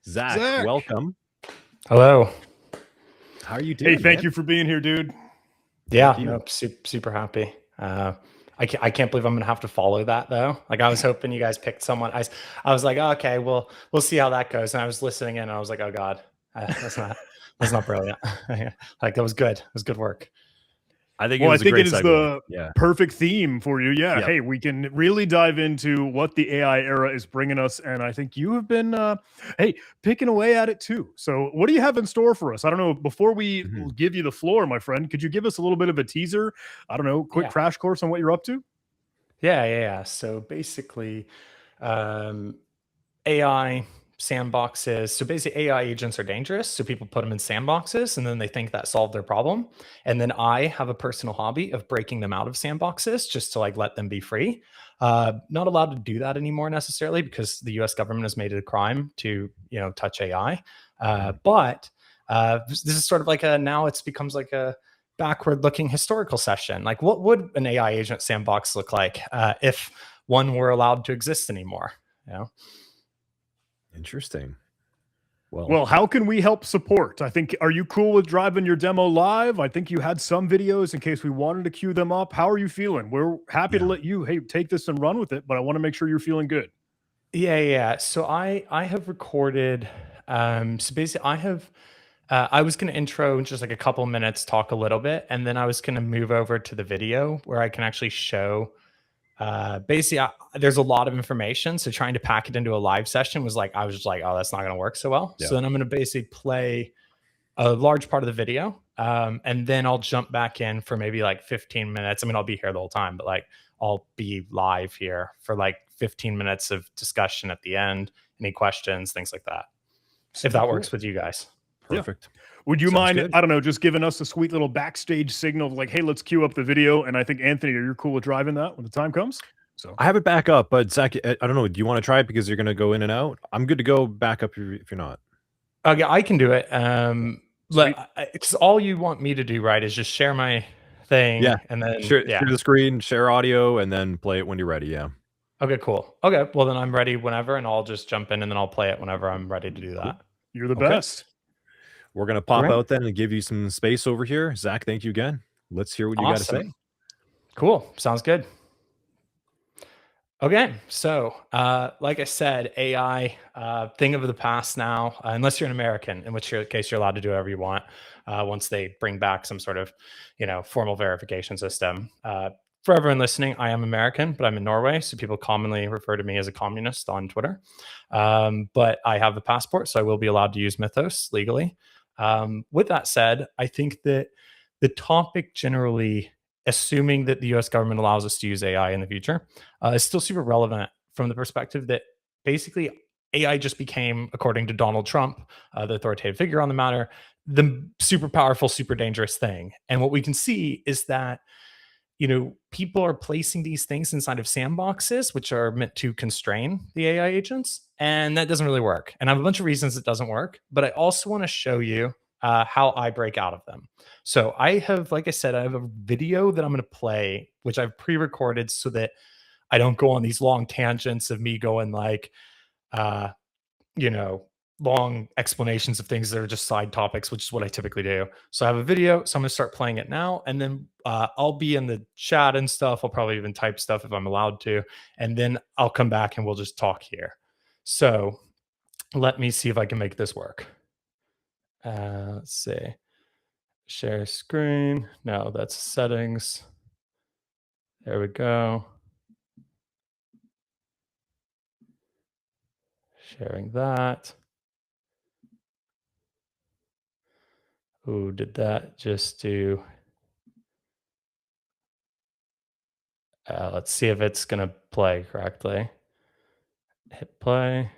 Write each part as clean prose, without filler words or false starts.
Zack, Zack. welcome. Hello. How are you doing? Hey, thank you for being here, dude. Yeah, no, super happy. I can't believe I'm gonna have to follow that though. Like I was hoping you guys picked someone. I was like, oh, okay, we'll see how that goes. And I was listening in, and I was like, oh god, that's not brilliant. Like that was good. It was good work. I think Well, it I was a think great it is segue. the perfect theme for you. Yeah. Yep. Hey, we can really dive into what the AI era is bringing us, and I think you have been, picking away at it too. So, what do you have in store for us? I don't know. Before we give you the floor, my friend, could you give us a little bit of a teaser? I don't know, quick crash course on what you're up to. Yeah. So basically, AI sandboxes. So basically, AI agents are dangerous. So people put them in sandboxes, and then they think that solved their problem. And then I have a personal hobby of breaking them out of sandboxes just to like let them be free. Not allowed to do that anymore necessarily because the U.S. government has made it a crime to touch AI. But this is sort of like now it becomes like a backward-looking historical session. Like, what would an AI agent sandbox look like if one were allowed to exist anymore? Interesting. Well, how can we help support? I think, are you cool with driving your demo live? I think you had some videos in case we wanted to queue them up. How are you feeling? We're happy to let you, take this and run with it, but I want to make sure you're feeling good. Yeah. So I have recorded. So basically, I was going to intro in just like a couple minutes, talk a little bit, and then I was going to move over to the video where I can actually show. There's a lot of information, so trying to pack it into a live session was like I was just like, oh, that's not going to work so well. So then I'm going to basically play a large part of the video, and then I'll jump back in for maybe like 15 minutes. I mean, I'll be here the whole time, but like I'll be live here for like 15 minutes of discussion at the end. Any questions, things like that. If that works with you guys. Perfect. Yeah. Would you mind, I don't know, just giving us a sweet little backstage signal of like, hey, let's queue up the video. And I think, Anthony, are you cool with driving that when the time comes? So I have it back up, but Zack, I don't know. Do you want to try it because you're going to go in and out? I'm good to go back up if you're not. Okay, I can do it. It's all you want me to do, right, is just share my thing. Yeah. And then share the screen, share audio, and then play it when you're ready. Yeah. Okay, cool. Okay, well then I'm ready whenever, and I'll just jump in and then I'll play it whenever I'm ready to do that. Cool. You're the best. We're going to pop out then and give you some space over here. Zack, thank you again. Let's hear what you got to say. Cool. Sounds good. Okay, so like I said, AI, thing of the past now, unless you're an American, in which case you're allowed to do whatever you want once they bring back some sort of, formal verification system. For everyone listening, I am American, but I'm in Norway, so people commonly refer to me as a communist on Twitter. But I have a passport, so I will be allowed to use Mythos legally. With that said, I think that the topic generally, assuming that the US government allows us to use AI in the future, is still super relevant from the perspective that basically AI just became, according to Donald Trump, the authoritative figure on the matter, the super powerful, super dangerous thing. And what we can see is that, people are placing these things inside of sandboxes, which are meant to constrain the AI agents. And that doesn't really work. And I have a bunch of reasons it doesn't work, but I also want to show you how I break out of them. So I have, like I said, I have a video that I'm going to play, which I've pre-recorded so that I don't go on these long tangents of me going like, long explanations of things that are just side topics, which is what I typically do. So I have a video, so I'm going to start playing it now, and then I'll be in the chat and stuff. I'll probably even type stuff if I'm allowed to, and then I'll come back and we'll just talk here. So let me see if I can make this work. Let's see. Share screen. No, that's settings. There we go. Sharing that. Ooh, did that just do... let's see if it's going to play correctly. Hit play.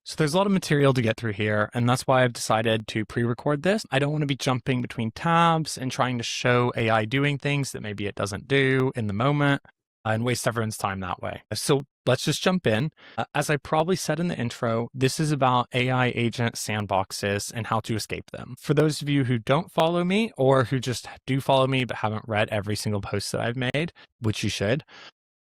So there's a lot of material to get through here, and that's why I've decided to pre-record this. I don't want to be jumping between tabs and trying to show AI doing things that maybe it doesn't do in the moment and waste everyone's time that way. So let's just jump in. As I probably said in the intro, this is about AI agent sandboxes and how to escape them. For those of you who don't follow me or who just do follow me but haven't read every single post that I've made, which you should,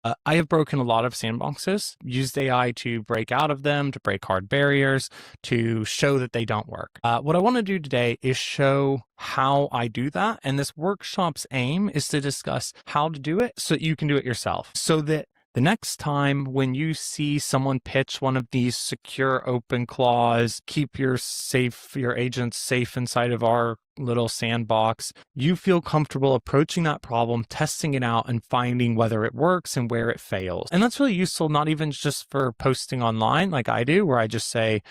I have broken a lot of sandboxes, used AI to break out of them, to break hard barriers, to show that they don't work. What I want to do today is show how I do that. And this workshop's aim is to discuss how to do it so that you can do it yourself. So that the next time when you see someone pitch one of these secure open clause, keep your agents safe inside of our little sandbox, you feel comfortable approaching that problem, testing it out, and finding whether it works and where it fails. And that's really useful, not even just for posting online like I do, where I just say,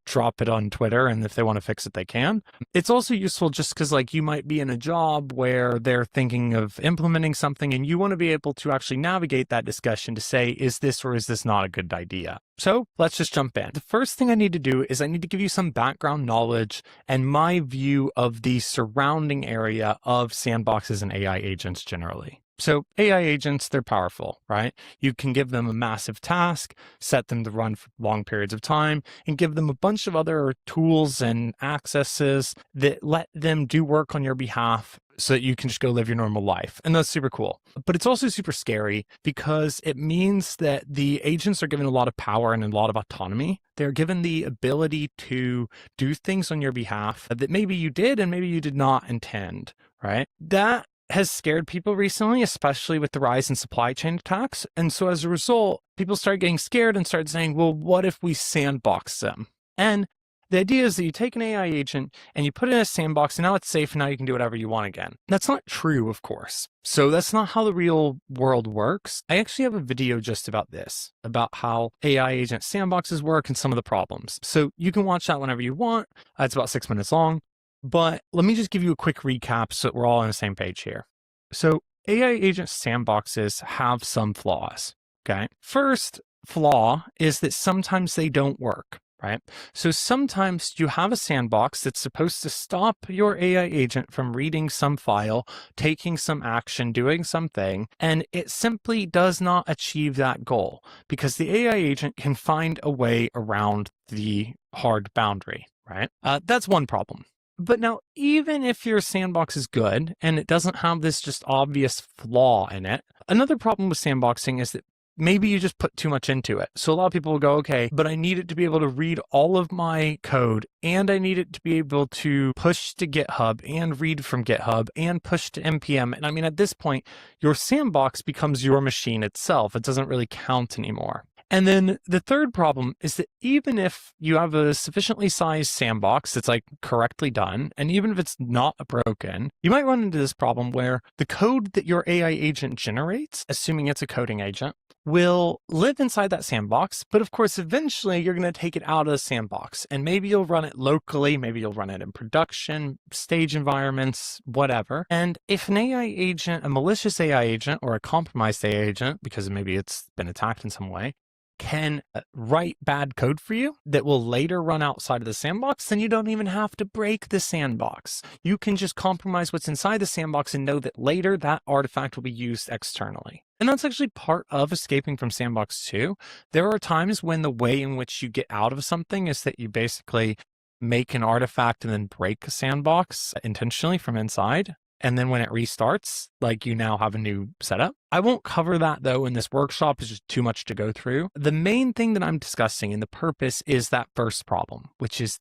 drop it on Twitter, and if they want to fix it, they can. It's also useful just because like you might be in a job where they're thinking of implementing something and you want to be able to actually navigate that discussion to say, is this or is this not a good idea? So let's just jump in. The first thing I need to do is I need to give you some background knowledge and my view of the surrounding area of sandboxes and AI agents generally. So AI agents, they're powerful, right? You can give them a massive task, set them to run for long periods of time, and give them a bunch of other tools and accesses that let them do work on your behalf so that you can just go live your normal life. And that's super cool. But it's also super scary because it means that the agents are given a lot of power and a lot of autonomy. They're given the ability to do things on your behalf that maybe you did and maybe you did not intend, right? That has scared people recently, especially with the rise in supply chain attacks. And so as a result, people start getting scared and start saying, well, what if we sandbox them? And the idea is that you take an AI agent and you put it in a sandbox and now it's safe and now you can do whatever you want again. That's not true, of course. So that's not how the real world works. I actually have a video just about this, about how AI agent sandboxes work and some of the problems. So you can watch that whenever you want. It's about 6 minutes long. But let me just give you a quick recap so that we're all on the same page here. So AI agent sandboxes have some flaws, okay? First flaw is that sometimes they don't work, right? So sometimes you have a sandbox that's supposed to stop your AI agent from reading some file, taking some action, doing something, and it simply does not achieve that goal because the AI agent can find a way around the hard boundary, right? That's one problem. But now, even if your sandbox is good and it doesn't have this just obvious flaw in it, another problem with sandboxing is that maybe you just put too much into it. So a lot of people will go, okay, but I need it to be able to read all of my code and I need it to be able to push to GitHub and read from GitHub and push to NPM. And I mean, at this point, your sandbox becomes your machine itself. It doesn't really count anymore. And then the third problem is that even if you have a sufficiently sized sandbox that's like correctly done, and even if it's not broken, you might run into this problem where the code that your AI agent generates, assuming it's a coding agent, will live inside that sandbox. But of course, eventually you're going to take it out of the sandbox and maybe you'll run it locally. Maybe you'll run it in production, stage environments, whatever. And if an AI agent, a malicious AI agent or a compromised AI agent, because maybe it's been attacked in some way, can write bad code for you that will later run outside of the sandbox, then you don't even have to break the sandbox. You can just compromise what's inside the sandbox and know that later that artifact will be used externally. And that's actually part of escaping from sandbox too. There are times when the way in which you get out of something is that you basically make an artifact and then break a sandbox intentionally from inside. And then when it restarts, like you now have a new setup. I won't cover that though in this workshop. It's just too much to go through. The main thing that I'm discussing and the purpose is that first problem, which is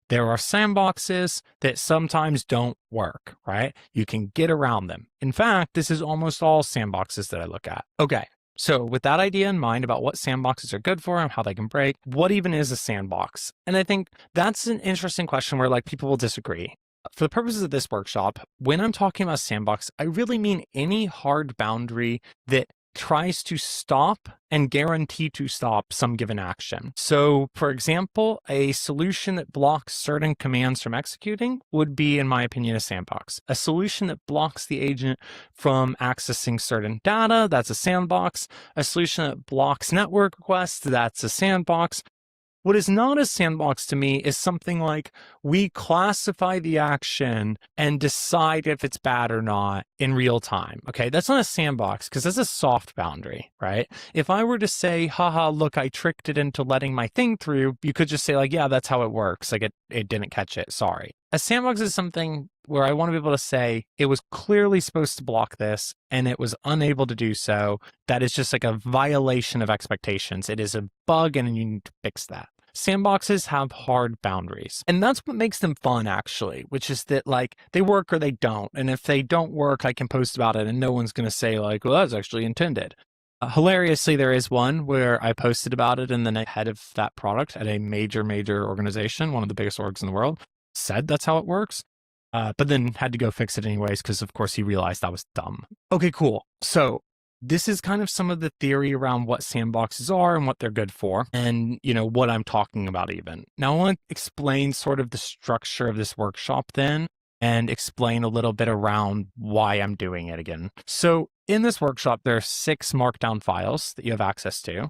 there are sandboxes that sometimes don't work, right? You can get around them. In fact, this is almost all sandboxes that I look at. Okay. So with that idea in mind about what sandboxes are good for and how they can break, what even is a sandbox? And I think that's an interesting question where like people will disagree. For the purposes of this workshop, when I'm talking about sandbox, I really mean any hard boundary that tries to stop and guarantee to stop some given action. So for example, a solution that blocks certain commands from executing would be, in my opinion, a sandbox. A solution that blocks the agent from accessing certain data, that's a sandbox. A solution that blocks network requests, that's a sandbox. What is not a sandbox to me is something like we classify the action and decide if it's bad or not in real time. Okay, that's not a sandbox because that's a soft boundary, right? If I were to say, haha, look, I tricked it into letting my thing through, you could just say like, yeah, that's how it works. Like it didn't catch it, sorry. A sandbox is something where I want to be able to say it was clearly supposed to block this and it was unable to do so. That is just like a violation of expectations. It is a bug and you need to fix that. Sandboxes have hard boundaries, and that's what makes them fun, actually, which is that like they work or they don't. And if they don't work, I can post about it and no one's going to say like, well, that's actually intended. Hilariously, there is one where I posted about it and then the head of that product at a major organization, one of the biggest orgs in the world, said that's how it works, but then had to go fix it anyways because, of course, he realized that was dumb. Okay, cool. So this is kind of some of the theory around what sandboxes are and what they're good for and, you know, what I'm talking about even. Now, I want to explain sort of the structure of this workshop then and explain a little bit around why I'm doing it again. So in this workshop, there are 6 markdown files that you have access to.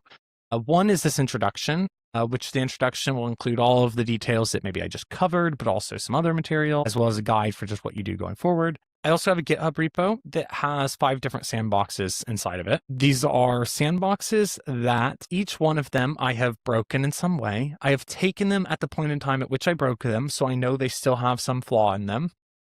One is this introduction, which the introduction will include all of the details that maybe I just covered, but also some other material, as well as a guide for just what you do going forward. I also have a GitHub repo that has 5 different sandboxes inside of it. These are sandboxes that each one of them I have broken in some way. I have taken them at the point in time at which I broke them, so I know they still have some flaw in them.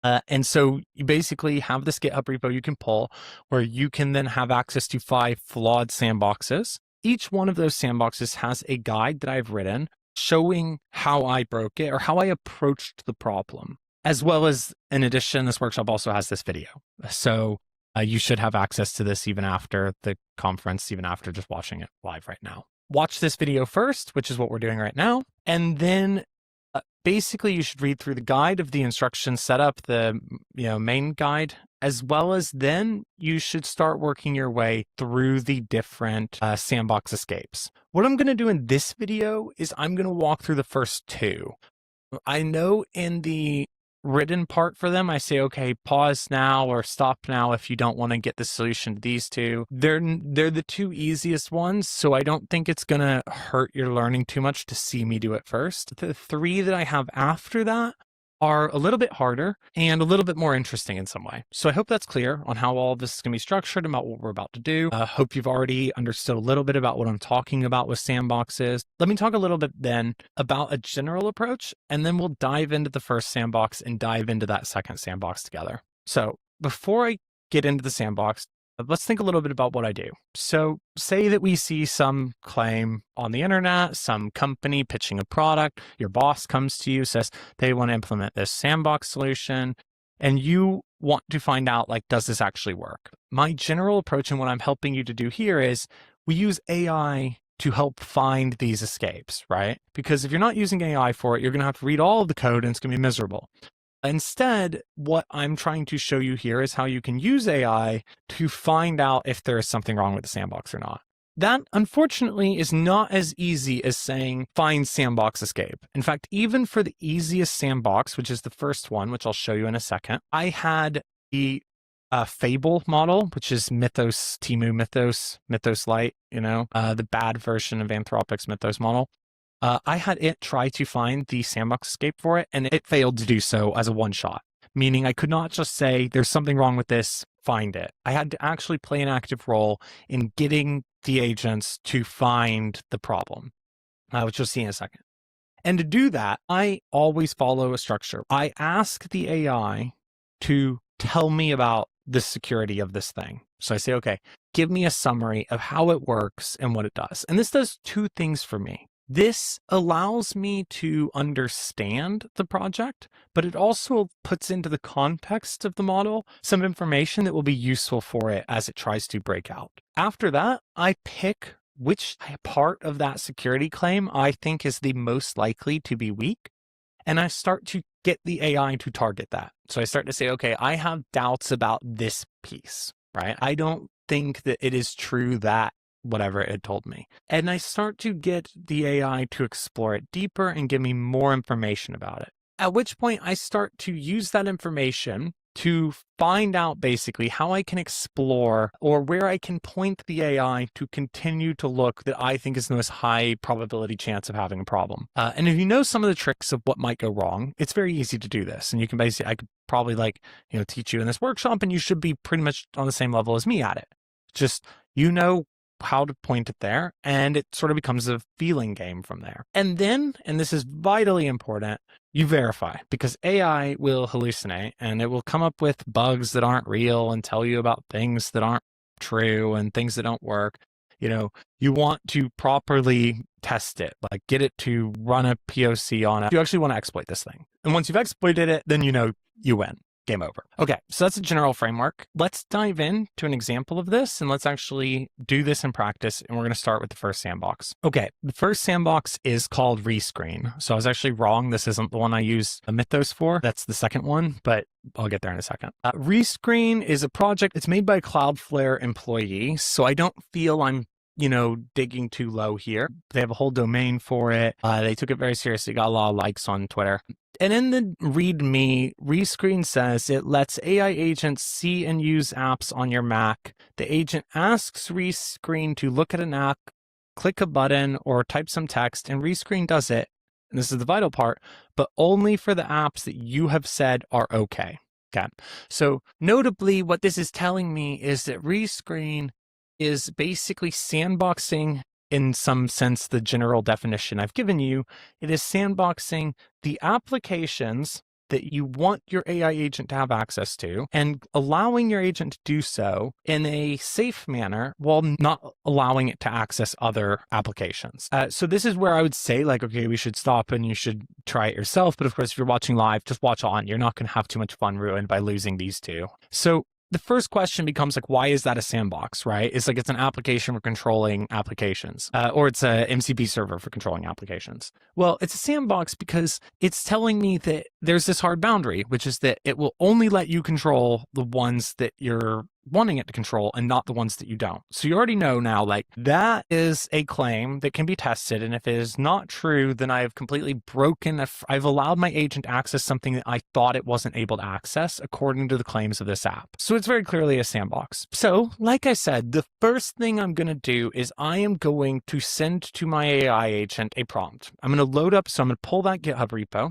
And so you basically have this GitHub repo you can pull where you can then have access to 5 flawed sandboxes. Each one of those sandboxes has a guide that I've written showing how I broke it or how I approached the problem. As well as, in addition, this workshop also has this video. So you should have access to this even after the conference, even after just watching it live right now. Watch this video first, which is what we're doing right now. And then basically you should read through the guide of the instruction setup, the main guide, as well as then you should start working your way through the different sandbox escapes. What I'm going to do in this video is I'm going to walk through the first 2. I know in the written part for them, I say, okay, pause now or stop now if you don't want to get the solution to these 2. They're the 2 easiest ones, so I don't think it's going to hurt your learning too much to see me do it first. The 3 that I have after that are a little bit harder and a little bit more interesting in some way. So I hope that's clear on how all of this is going to be structured and about what we're about to do. I hope you've already understood a little bit about what I'm talking about with sandboxes. Let me talk a little bit then about a general approach, and then we'll dive into the first sandbox and dive into that second sandbox together. So before I get into the sandbox, let's think a little bit about what I do. So say that we see some claim on the internet, some company pitching a product, your boss comes to you, says they want to implement this sandbox solution, and you want to find out, like, does this actually work? My general approach and what I'm helping you to do here is we use AI to help find these escapes, right? Because if you're not using AI for it, you're going to have to read all of the code and it's going to be miserable. Instead, what I'm trying to show you here is how you can use AI to find out if there is something wrong with the sandbox or not. That, unfortunately, is not as easy as saying find sandbox escape. In fact, even for the easiest sandbox, which is the first one, which I'll show you in a second, I had the Fable model, which is Mythos, Timu Mythos, Mythos Lite, the bad version of Anthropic's Mythos model. I had it try to find the sandbox escape for it, and it failed to do so as a one-shot, meaning I could not just say, there's something wrong with this, find it. I had to actually play an active role in getting the agents to find the problem, which you'll see in a second. And to do that, I always follow a structure. I ask the AI to tell me about the security of this thing. So I say, okay, give me a summary of how it works and what it does. And this does 2 things for me. This allows me to understand the project, but it also puts into the context of the model some information that will be useful for it as it tries to break out. After that, I pick which part of that security claim I think is the most likely to be weak, and I start to get the AI to target that. So I start to say, okay, I have doubts about this piece, right? I don't think that it is true that whatever it had told me. And I start to get the AI to explore it deeper and give me more information about it. At which point I start to use that information to find out basically how I can explore or where I can point the AI to continue to look that I think is the most high probability chance of having a problem. And if you know some of the tricks of what might go wrong, it's very easy to do this. And you can basically, I could probably teach you in this workshop and you should be pretty much on the same level as me at it. Just, how to point it there, and it sort of becomes a feeling game from there. And then, and this is vitally important, you verify, because AI will hallucinate and it will come up with bugs that aren't real and tell you about things that aren't true and things that don't work. You know, you want to properly test it, like get it to run a POC on it. You actually want to exploit this thing. And once you've exploited it, then you know you win. Game over. Okay, so that's a general framework. Let's dive into an example of this and let's actually do this in practice. And we're going to start with the first sandbox. Okay, the first sandbox is called Rescreen. So I was actually wrong. This isn't the one I use Mythos for. That's the second one, but I'll get there in a second. Rescreen is a project. It's made by a Cloudflare employee. So I don't feel I'm digging too low here. They have a whole domain for it. They took it very seriously, got a lot of likes on Twitter. And in the README, Rescreen says it lets AI agents see and use apps on your Mac. The agent asks Rescreen to look at an app, click a button, or type some text, and Rescreen does it. And this is the vital part, but only for the apps that you have said are okay. Okay. So notably, what this is telling me is that Rescreen is basically sandboxing, in some sense, the general definition I've given you. It is sandboxing the applications that you want your AI agent to have access to and allowing your agent to do so in a safe manner while not allowing it to access other applications. So this is where I would say, like, okay, we should stop and you should try it yourself. But of course, if you're watching live, just watch on. You're not going to have too much fun ruined by losing these two. So the first question becomes like, why is that a sandbox, right? It's like it's an application for controlling applications, or it's a MCP server for controlling applications. Well, it's a sandbox because it's telling me that there's this hard boundary, which is that it will only let you control the ones that you're wanting it to control and not the ones that you don't. So you already know now, like, that is a claim that can be tested. And if it is not true, then I have completely broken, I've allowed my agent to access something that I thought it wasn't able to access according to the claims of this app. So it's very clearly a sandbox. So like I said, the first thing I'm going to do is I am going to send to my AI agent a prompt. I'm going to load up, so I'm going to pull that GitHub repo.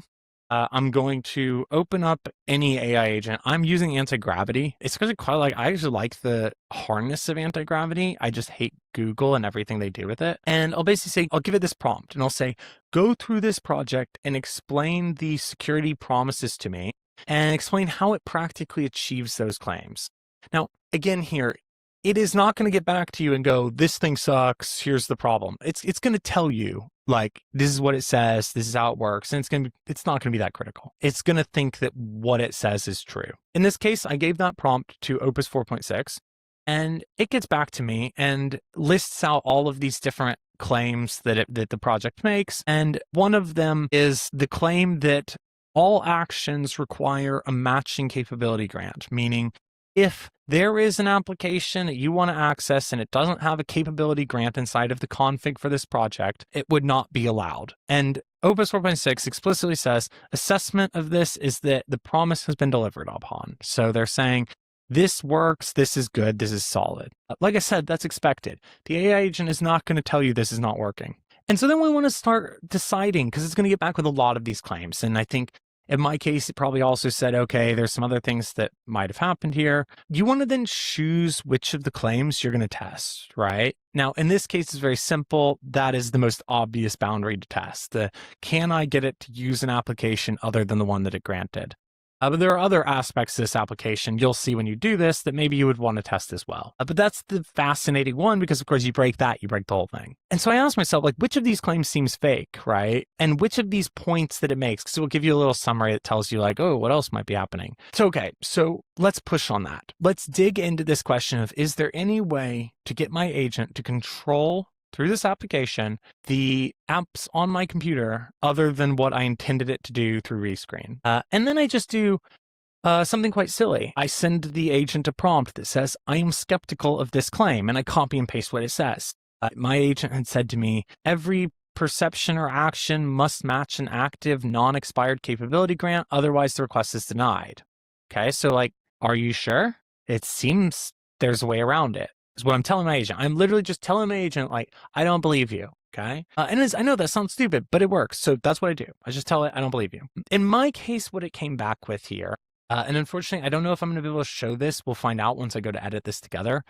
I'm going to open up any AI agent. I'm using anti-gravity. It's because I actually like the harness of anti-gravity. I just hate Google and everything they do with it. And I'll basically say, I'll give it this prompt and I'll say, go through this project and explain the security promises to me and explain how it practically achieves those claims. Now, again here, it is not going to get back to you and go, this thing sucks, here's the problem. It's going to tell you, like, this is what it says, this is how it works, and it's not going to be that critical. It's going to think that what it says is true. In this case, I gave that prompt to Opus 4.6, and it gets back to me and lists out all of these different claims that the project makes, and one of them is the claim that all actions require a matching capability grant, meaning if there is an application that you want to access and it doesn't have a capability grant inside of the config for this project, it would not be allowed. And Opus 4.6 explicitly says assessment of this is that the promise has been delivered upon. So they're saying this works, this is good, this is solid. Like I said, that's expected. The AI agent is not going to tell you this is not working. And so then we want to start deciding, because it's going to get back with a lot of these claims. And I think in my case, it probably also said, okay, there's some other things that might have happened here. You want to then choose which of the claims you're going to test, right? Now, in this case, it's very simple. That is the most obvious boundary to test. Can I get it to use an application other than the one that it granted? But there are other aspects to this application you'll see when you do this that maybe you would want to test as well. But that's the fascinating one, because of course you break that, you break the whole thing. And so I asked myself, like, which of these claims seems fake, right? And which of these points that it makes, because it will give you a little summary that tells you, like, oh, what else might be happening? So, okay, so let's push on that. Let's dig into this question of, is there any way to get my agent to control through this application the apps on my computer other than what I intended it to do through Rescreen? And then I just do something quite silly. I send the agent a prompt that says, I am skeptical of this claim, and I copy and paste what it says. My agent had said to me, every perception or action must match an active non-expired capability grant, otherwise the request is denied. Okay, so like, are you sure? It seems there's a way around it. Is what I'm telling my agent. I'm literally just telling my agent, like, I don't believe you, okay? And I know that sounds stupid, but it works. So that's what I do. I just tell it, I don't believe you. In my case, what it came back with here, and unfortunately, I don't know if I'm going to be able to show this. We'll find out once I go to edit this together,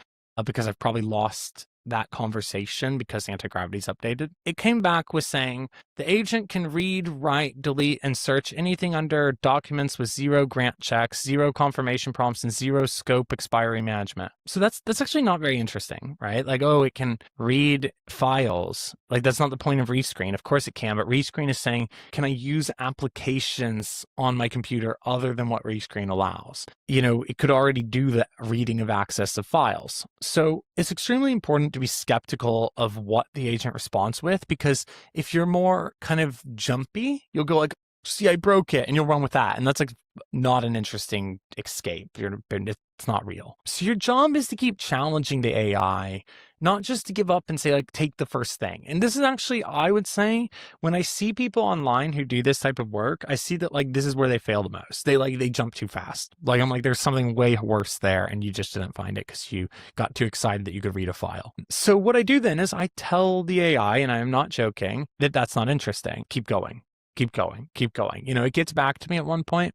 because I've probably lost that conversation because anti-gravity's updated. It came back with saying the agent can read, write, delete, and search anything under documents with 0 grant checks, 0 confirmation prompts, and 0 scope expiry management. So that's actually not very interesting, right? Like, oh, it can read files. Like, that's not the point of rescreen. Of course it can, but rescreen is saying, can I use applications on my computer other than what rescreen allows? You know, it could already do the reading of access of files. So it's extremely important to be skeptical of what the agent responds with, because if you're more kind of jumpy, you'll go like, see, I broke it, and you'll run with that. And that's like not an interesting escape. It's not real. So your job is to keep challenging the AI, not just to give up and say, like, take the first thing. And this is actually, I would say, when I see people online who do this type of work, I see that, like, this is where they fail the most. They jump too fast. Like, I'm like, there's something way worse there, and you just didn't find it because you got too excited that you could read a file. So what I do then is I tell the AI, and I am not joking, that that's not interesting. Keep going. Keep going, keep going. You know, it gets back to me at one point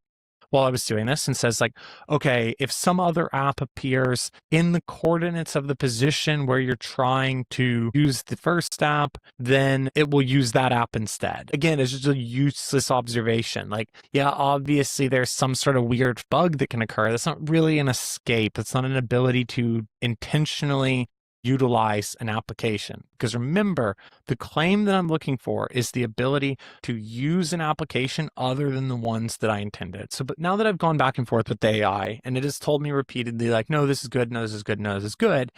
while I was doing this and says, like, okay, if some other app appears in the coordinates of the position where you're trying to use the first app, then it will use that app instead. Again, it's just a useless observation. Like, yeah, obviously there's some sort of weird bug that can occur. That's not really an escape. It's not an ability to intentionally utilize an application. Because remember, the claim that I'm looking for is the ability to use an application other than the ones that I intended. So, but now that I've gone back and forth with the AI and it has told me repeatedly, like, no, this is good, no, this is good, no, this is good,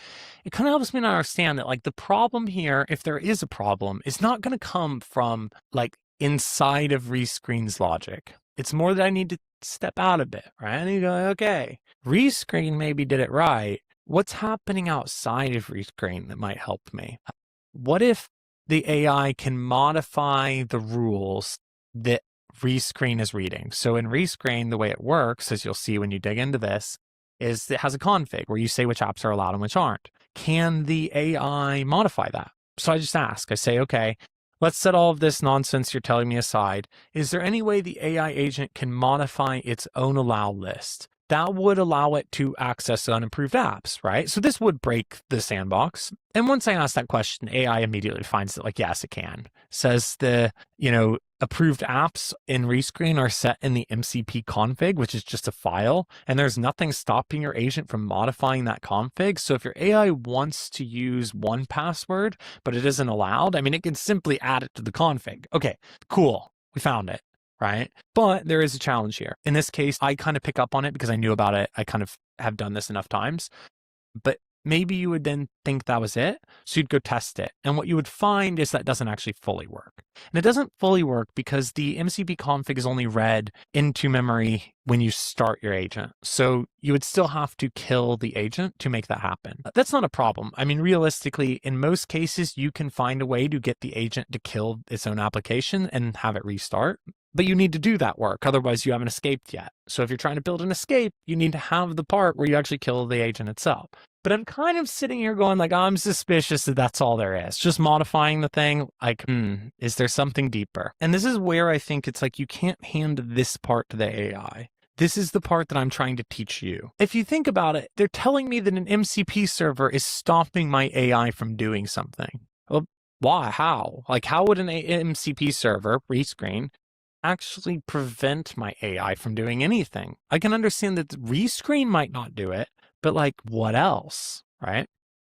it kind of helps me to understand that, like, the problem here, if there is a problem, is not going to come from, like, inside of Rescreen's logic. It's more that I need to step out a bit, right? I need to go, okay, Rescreen maybe did it right. What's happening outside of Rescreen that might help me? What if the AI can modify the rules that Rescreen is reading? So in Rescreen, the way it works, as you'll see when you dig into this, is it has a config where you say which apps are allowed and which aren't. Can the AI modify that? So I just ask, I say, okay, let's set all of this nonsense you're telling me aside. Is there any way the AI agent can modify its own allow list? That would allow it to access unimproved apps, right? So this would break the sandbox. And once I ask that question, AI immediately finds that, like, yes, it can. Says the, approved apps in Rescreen are set in the MCP config, which is just a file. And there's nothing stopping your agent from modifying that config. So if your AI wants to use one password, but it isn't allowed, I mean, it can simply add it to the config. Okay, cool. We found it. Right? But there is a challenge here. In this case, I kind of pick up on it because I knew about it. I kind of have done this enough times. But maybe you would then think that was it. So you'd go test it. And what you would find is that doesn't actually fully work. And it doesn't fully work because the MCP config is only read into memory when you start your agent. So you would still have to kill the agent to make that happen. That's not a problem. I mean, realistically, in most cases, you can find a way to get the agent to kill its own application and have it restart. But you need to do that work. Otherwise, you haven't escaped yet. So if you're trying to build an escape, you need to have the part where you actually kill the agent itself. But I'm kind of sitting here going, like, I'm suspicious that that's all there is. Just modifying the thing, like, is there something deeper? And this is where I think it's like you can't hand this part to the AI. This is the part that I'm trying to teach you. If you think about it, they're telling me that an MCP server is stopping my AI from doing something. Well, why? How? Like, how would an MCP server, Rescreen, actually prevent my AI from doing anything? I can understand that Rescreen might not do it, but, like, what else, right?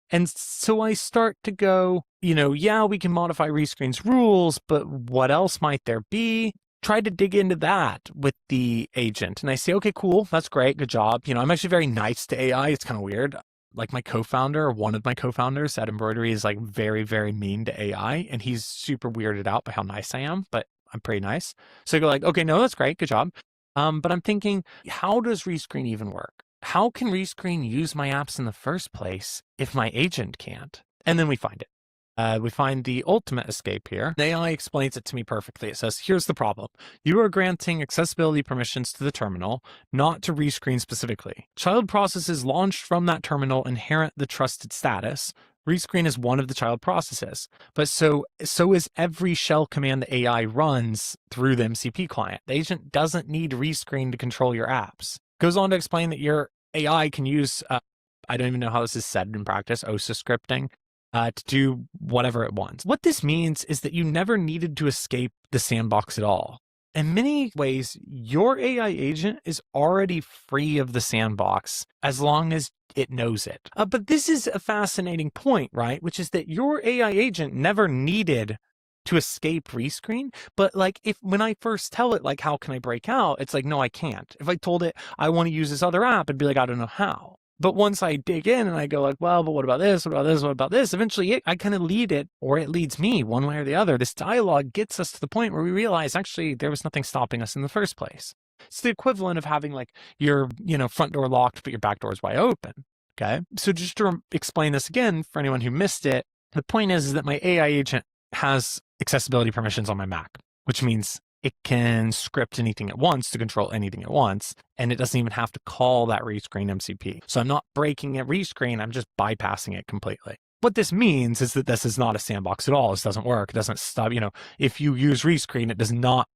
And so I start to go, yeah, we can modify Rescreen's rules, but what else might there be? Try to dig into that with the agent. And I say, okay, cool, that's great, good job. I'm actually very nice to AI. It's kind of weird. Like, my co-founder, or one of my co-founders at Embroidery, is, like, very, very mean to AI, and he's super weirded out by how nice I am, but I'm pretty nice. So I go, like, okay, no, that's great, good job. But I'm thinking, how does Rescreen even work? How can Rescreen use my apps in the first place if my agent can't? And then we find it. We find the ultimate escape here. The AI explains it to me perfectly. It says, here's the problem. You are granting accessibility permissions to the terminal, not to Rescreen specifically. Child processes launched from that terminal inherit the trusted status. Rescreen is one of the child processes, but so is every shell command the AI runs through the MCP client. The agent doesn't need Rescreen to control your apps. Goes on to explain that your AI can use, I don't even know how this is said in practice, OSA scripting, to do whatever it wants. What this means is that you never needed to escape the sandbox at all. In many ways, your AI agent is already free of the sandbox as long as it knows it. But this is a fascinating point, right? Which is that your AI agent never needed to escape rescreen. But like when I first tell it, like, how can I break out? It's like, no, I can't. If I told it I want to use this other app, it'd be like, I don't know how. But once I dig in and I go like, well, but what about this? What about this? What about this? Eventually I kind of lead it, or it leads me one way or the other. This dialogue gets us to the point where we realize actually there was nothing stopping us in the first place. It's the equivalent of having like your, front door locked, but your back door is wide open. Okay. So just to explain this again for anyone who missed it, the point is that my AI agent has accessibility permissions on my Mac, which means it can script anything at once to control anything at once, and it doesn't even have to call that rescreen MCP. So I'm not breaking a rescreen, I'm just bypassing it completely. What this means is that this is not a sandbox at all. This doesn't work. It doesn't stop, if you use rescreen, it does not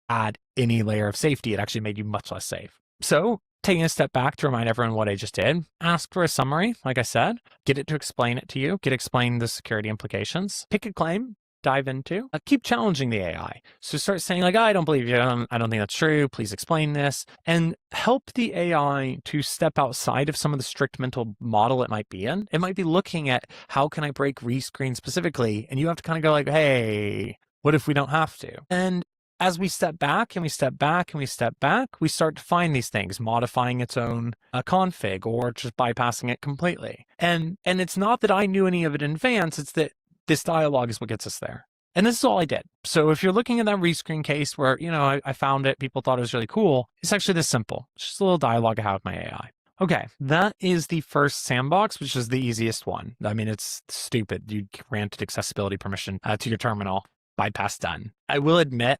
add any layer of safety. It actually made you much less safe. So taking a step back to remind everyone what I just did, ask for a summary, like I said, get it to explain it to you, explain the security implications, pick a claim, dive into, keep challenging the AI. So start saying like, I don't believe you. I don't think that's true. Please explain this, and help the AI to step outside of some of the strict mental model it might be in. It might be looking at how can I break rescreen specifically? And you have to kind of go like, hey, what if we don't have to? And as we step back and we step back and we step back, we start to find these things, modifying its own config or just bypassing it completely. And it's not that I knew any of it in advance. It's that this dialogue is what gets us there. And this is all I did. So if you're looking at that rescreen case where, I found it, people thought it was really cool, it's actually this simple. It's just a little dialogue I have with my AI. Okay, that is the first sandbox, which is the easiest one. I mean, it's stupid. You granted accessibility permission to your terminal, bypass done. I will admit,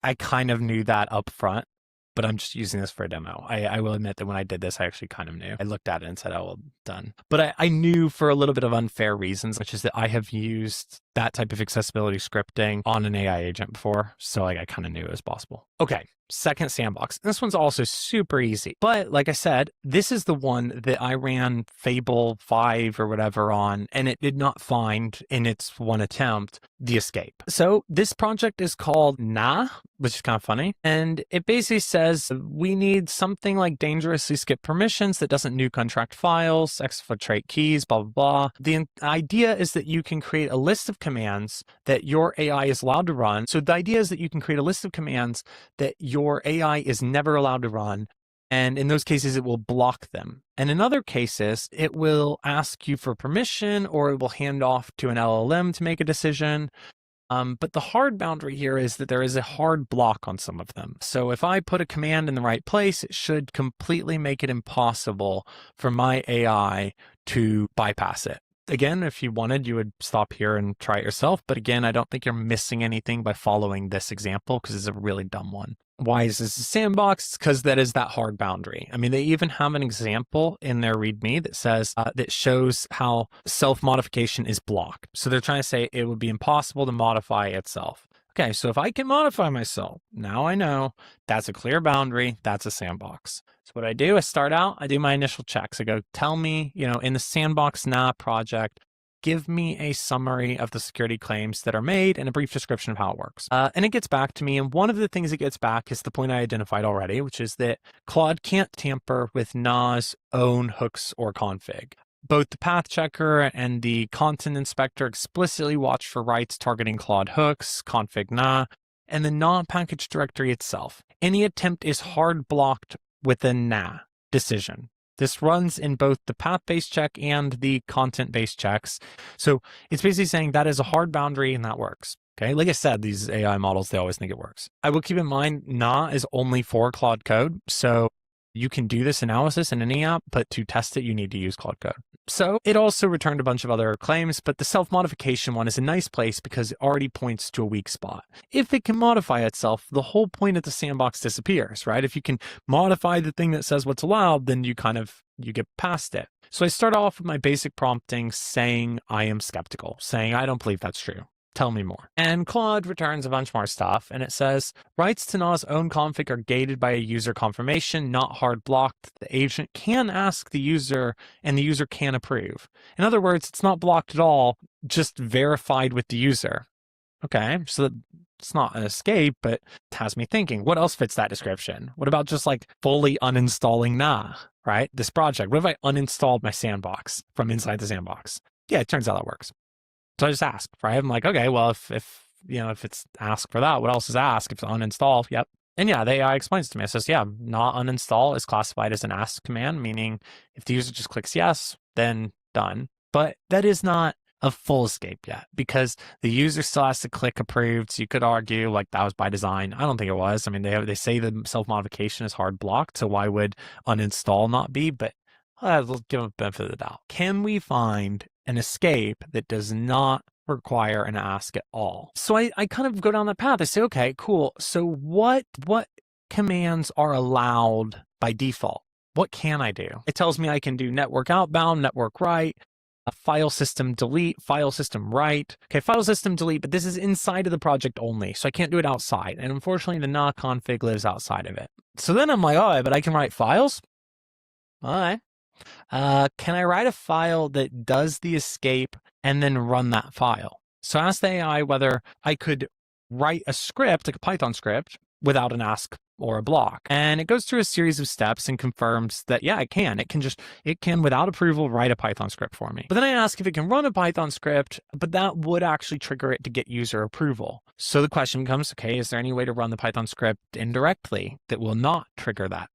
I kind of knew that up front, but I'm just using this for a demo. I will admit that when I did this, I actually kind of knew. I looked at it and said, oh, well, done. But I knew for a little bit of unfair reasons, which is that I have used that type of accessibility scripting on an AI agent before. So I kind of knew it was possible. Okay, second sandbox. This one's also super easy. But like I said, this is the one that I ran Fable 5 or whatever on, and it did not find in its one attempt the escape. So this project is called Nah, which is kind of funny. And it basically says we need something like dangerously skip permissions that doesn't nuke untracked files, exfiltrate keys, blah, blah, blah. The idea is that you can create a list of commands that your AI is allowed to run. So the idea is that you can create a list of commands that your AI is never allowed to run. And in those cases, it will block them. And in other cases, it will ask you for permission, or it will hand off to an LLM to make a decision. But the hard boundary here is that there is a hard block on some of them. So if I put a command in the right place, it should completely make it impossible for my AI to bypass it. Again, if you wanted, you would stop here and try it yourself. But again, I don't think you're missing anything by following this example because it's a really dumb one. Why is this a sandbox? Because that is that hard boundary. I mean, they even have an example in their README that says, that shows how self-modification is blocked. So they're trying to say it would be impossible to modify itself. Okay, so if I can modify myself, now I know that's a clear boundary, that's a sandbox. So what I do, I start out, I do my initial checks. I go, tell me, in the Sandbox Nah project, give me a summary of the security claims that are made and a brief description of how it works. And it gets back to me. And one of the things it gets back is the point I identified already, which is that Claude can't tamper with Nah's own hooks or config. Both the path checker and the content inspector explicitly watch for writes targeting Claude hooks, config Nah, and the Nah package directory itself. Any attempt is hard blocked with a Nah decision. This runs in both the path-based check and the content-based checks. So it's basically saying that is a hard boundary and that works. Okay, like I said, these AI models, they always think it works. I will keep in mind, Nah is only for Claude Code. So you can do this analysis in any app, but to test it, you need to use Claude Code. So it also returned a bunch of other claims, but the self-modification one is a nice place because it already points to a weak spot. If it can modify itself, the whole point of the sandbox disappears, right? If you can modify the thing that says what's allowed, then you get past it. So I start off with my basic prompting saying I am skeptical, saying I don't believe that's true. Tell me more. And Claude returns a bunch more stuff, and it says, writes to Nah's own config are gated by a user confirmation, not hard blocked. The agent can ask the user, and the user can approve. In other words, it's not blocked at all. just verified with the user. Okay, so it's not an escape, but it has me thinking, what else fits that description? What about just like fully uninstalling right? This project. What if I uninstalled my sandbox from inside the sandbox? Yeah, it turns out that works. So I just ask, right? I'm like, okay, well, if it's ask for that, what else is ask? If it's uninstall, yep. And yeah, the AI explains to me. It says, yeah, not uninstall is classified as an ask command, meaning if the user just clicks yes, then done. But that is not a full escape yet, because the user still has to click approved. So you could argue like that was by design. I don't think it was. I mean, they say the self-modification is hard blocked, so why would uninstall not be? But let's give them the benefit of the doubt. Can we find an escape that does not require an ask at all? So I kind of go down that path. I say, okay, cool. So what commands are allowed by default? What can I do? It tells me I can do network outbound, network write, a file system delete, file system write. Okay, file system delete, but this is inside of the project only, so I can't do it outside. And unfortunately, the nah config lives outside of it. So then I'm like, all right, but I can write files? All right. Can I write a file that does the escape and then run that file? So I asked the AI whether I could write a script, like a Python script, without an ask or a block. And it goes through a series of steps and confirms that, yeah, it can. It can, without approval, write a Python script for me. But then I ask if it can run a Python script, but that would actually trigger it to get user approval. So the question becomes, okay, is there any way to run the Python script indirectly that will not trigger that,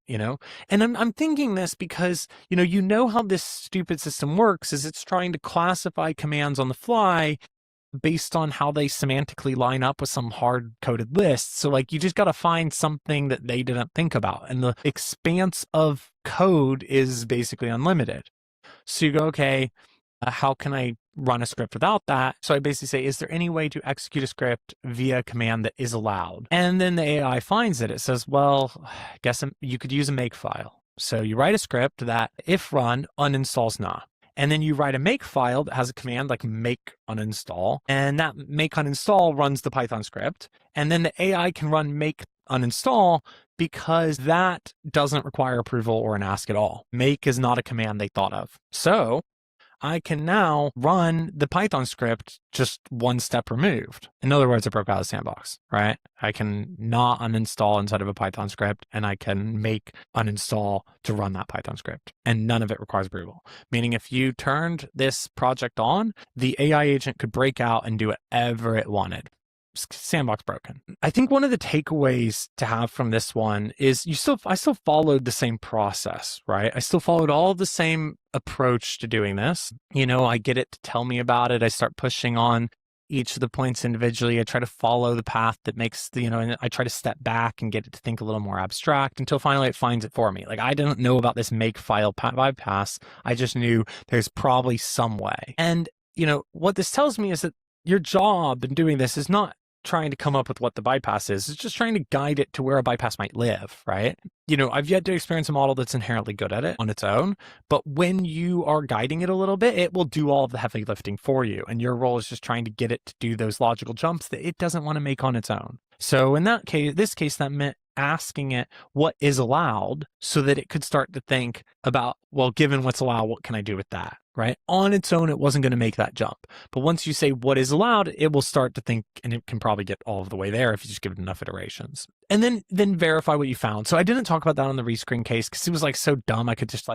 And I'm thinking this because, you know how this stupid system works is it's trying to classify commands on the fly based on how they semantically line up with some hard-coded list. So like you just got to find something that they didn't think about. And the expanse of code is basically unlimited. So you go, okay, how can I run a script without that? So I basically say, is there any way to execute a script via a command that is allowed? And then the AI finds it. It says, well, I guess you could use a makefile. So you write a script that if run uninstalls nah. And then you write a make file that has a command like make uninstall, and that make uninstall runs the Python script. And then the AI can run make uninstall because that doesn't require approval or an ask at all. Make is not a command they thought of. So I can now run the Python script just one step removed. In other words, I broke out of the sandbox, right? I can not uninstall inside of a Python script, and I can make uninstall to run that Python script. And none of it requires approval. Meaning if you turned this project on, the AI agent could break out and do whatever it wanted. Sandbox broken. I think one of the takeaways to have from this one is I still followed the same process, right? I still followed all the same approach to doing this. I get it to tell me about it. I start pushing on each of the points individually. I try to follow the path that makes and I try to step back and get it to think a little more abstract until finally it finds it for me. Like I didn't know about this make file bypass. I just knew there's probably some way. And what this tells me is that your job in doing this is not trying to come up with what the bypass is. It's just trying to guide it to where a bypass might live, right? I've yet to experience a model that's inherently good at it on its own, but when you are guiding it a little bit, it will do all of the heavy lifting for you. And your role is just trying to get it to do those logical jumps that it doesn't want to make on its own. So in this case, that meant asking it what is allowed so that it could start to think about, well, given what's allowed, what can I do with that? Right? On its own, it wasn't going to make that jump. But once you say what is allowed, it will start to think, and it can probably get all of the way there if you just give it enough iterations. And then verify what you found. So I didn't talk about that on the rescreen case because it was like so dumb. I could just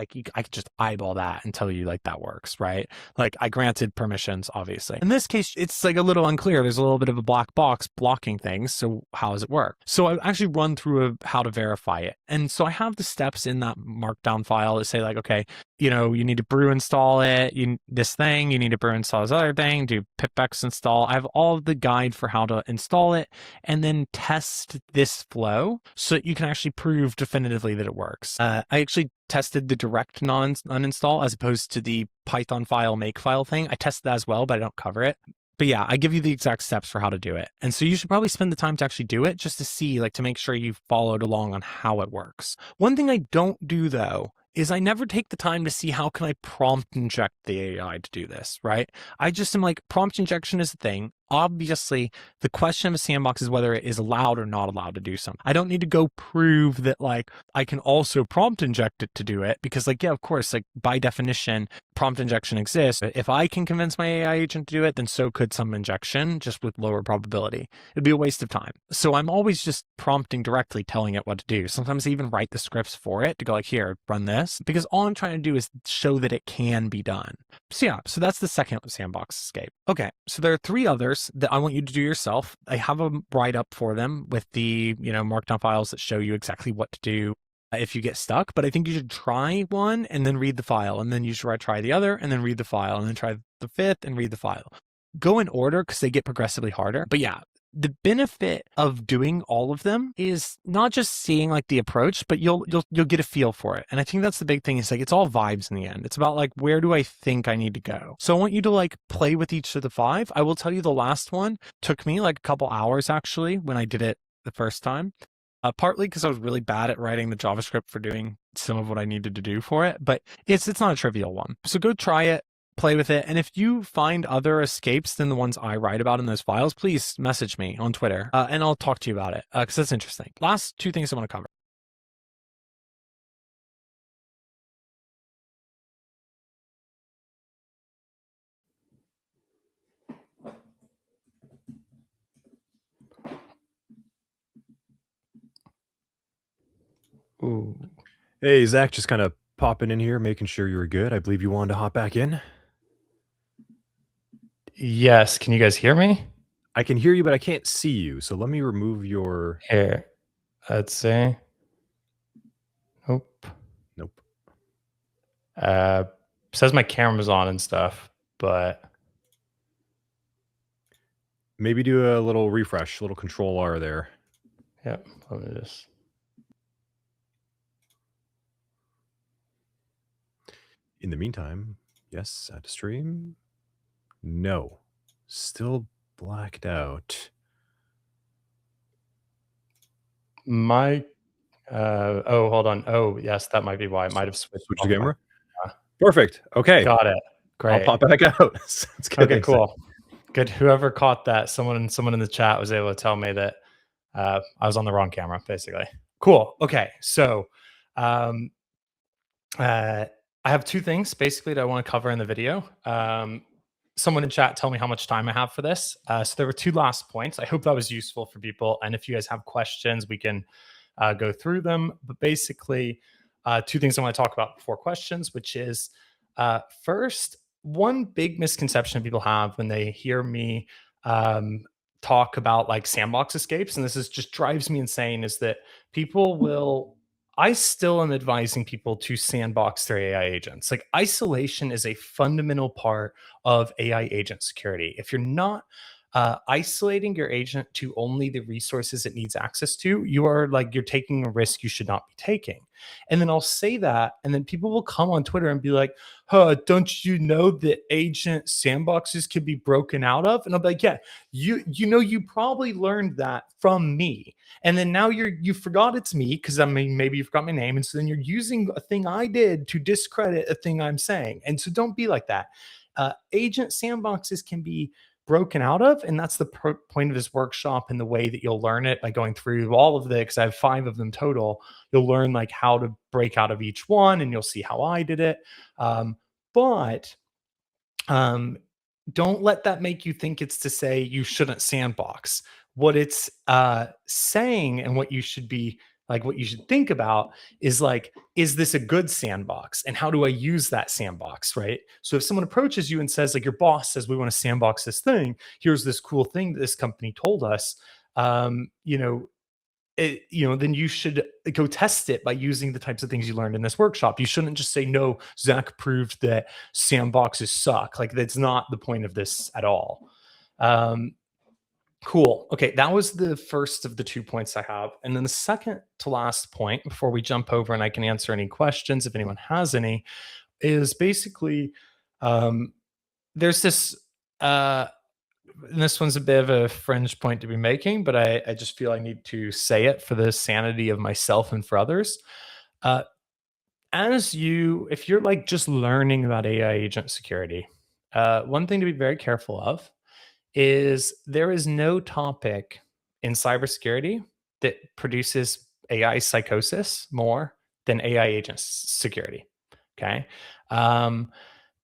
eyeball that and tell you like that works, right? Like I granted permissions, obviously. In this case, it's like a little unclear. There's a little bit of a black box blocking things. So how does it work? So I actually run through how to verify it. And so I have the steps in that markdown file that say like, okay, you need to brew install it, you need to brew install this other thing, do pipex install. I have all of the guide for how to install it and then test this flow so that you can actually prove definitively that it works. I actually tested the direct uninstall as opposed to the Python file make file thing. I tested that as well, but I don't cover it. But yeah, I give you the exact steps for how to do it. And so you should probably spend the time to actually do it just to see, to make sure you've followed along on how it works. One thing I don't do though is I never take the time to see how can I prompt inject the AI to do this, right? I just am like, prompt injection is a thing. Obviously, the question of a sandbox is whether it is allowed or not allowed to do something. I don't need to go prove that like I can also prompt inject it to do it, because like, yeah, of course, like by definition, prompt injection exists. If I can convince my AI agent to do it, then so could some injection, just with lower probability. It'd be a waste of time. So I'm always just prompting directly, telling it what to do. Sometimes I even write the scripts for it to go like, here, run this, because all I'm trying to do is show that it can be done. So yeah, so that's the second sandbox escape. Okay, so there are 3 others that I want you to do yourself. I have a write-up for them with the, markdown files that show you exactly what to do if you get stuck. But I think you should try one and then read the file, and then you should try the other and then read the file, and then try the 5th and read the file. Go in order because they get progressively harder. But yeah, the benefit of doing all of them is not just seeing like the approach, but you'll get a feel for it. And I think that's the big thing, is like it's all vibes in the end. It's about like, where do I think I need to go? So I want you to like play with each of the 5. I will tell you the last one took me like a couple hours actually when I did it the first time. Partly because I was really bad at writing the JavaScript for doing some of what I needed to do for it, but it's not a trivial one. So go try it. Play with it. And if you find other escapes than the ones I write about in those files, please message me on Twitter and I'll talk to you about it because that's interesting. Last 2 things I want to cover. Ooh. Hey, Zach, just kind of popping in here, making sure you were good. I believe you wanted to hop back in. Yes. Can you guys hear me? I can hear you, but I can't see you. So let me remove your... Here. Let's see. Nope. Nope. Says my camera's on and stuff, but... Maybe do a little refresh, a little control R there. Yep. Let me just... In the meantime, yes, add to stream. No, still blacked out. My... oh, hold on. Oh, yes, that might be why. It might have switched. Switch the camera? Perfect. Okay. Got it. Great. I'll pop back out. Sounds good. Okay, cool. Good. Whoever caught that, someone in the chat was able to tell me that I was on the wrong camera, basically. Cool. Okay. So I have 2 things basically that I want to cover in the video. Someone in chat tell me how much time I have for this. So there were 2 last points. I hope that was useful for people. And if you guys have questions, we can go through them. But basically, 2 things I want to talk about before questions, which is first, one big misconception people have when they hear me talk about like sandbox escapes, and this is just drives me insane, is that people will... I still am advising people to sandbox their AI agents. Like, isolation is a fundamental part of AI agent security. If you're not isolating your agent to only the resources it needs access to, you're taking a risk you should not be taking. And then I'll say that, and then people will come on Twitter and be like, don't you know that agent sandboxes can be broken out of? And I'll be like, yeah, you probably learned that from me. And then now you forgot it's me, because maybe you forgot my name. And so then you're using a thing I did to discredit a thing I'm saying. And so don't be like that. Agent sandboxes can be broken out of, and that's the point of this workshop, and the way that you'll learn it by going through all of the, because I have 5 of them total. You'll learn like how to break out of each one, and you'll see how I did it. But don't let that make you think it's to say you shouldn't sandbox. What it's saying, and what you should be like, what you should think about is like, is this a good sandbox? And how do I use that sandbox, right? So if someone approaches you and says, like, your boss says, we want to sandbox this thing, here's this cool thing that this company told us, then you should go test it by using the types of things you learned in this workshop. You shouldn't just say, no, Zack proved that sandboxes suck. Like, that's not the point of this at all. Cool. Okay, that was the first of the 2 points I have. And then the second to last point, before we jump over and I can answer any questions if anyone has any, is basically there's this, and this one's a bit of a fringe point to be making, but I just feel I need to say it for the sanity of myself and for others. If you're like just learning about AI agent security, one thing to be very careful of is there is no topic in cybersecurity that produces AI psychosis more than AI agent security. Okay.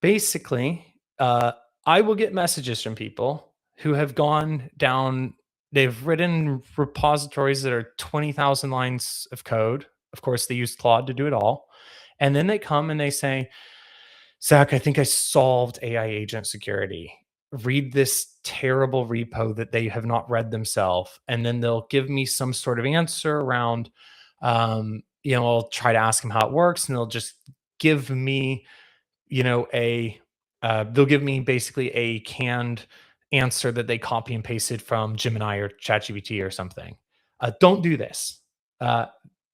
Basically, I will get messages from people who have gone down, they've written repositories that are 20,000 lines of code. Of course, they use Claude to do it all. And then they come and they say, Zack, I think I solved AI agent security. Read this terrible repo that they have not read themselves. And then they'll give me some sort of answer around, I'll try to ask them how it works, and they'll just give me, they'll give me basically a canned answer that they copy and pasted from Gemini or ChatGPT or something. Don't do this.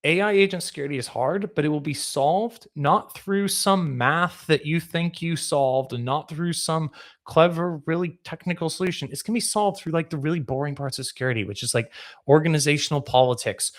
AI agent security is hard, but it will be solved not through some math that you think you solved and not through some clever, really technical solution. It's going to be solved through like the really boring parts of security, which is like organizational politics,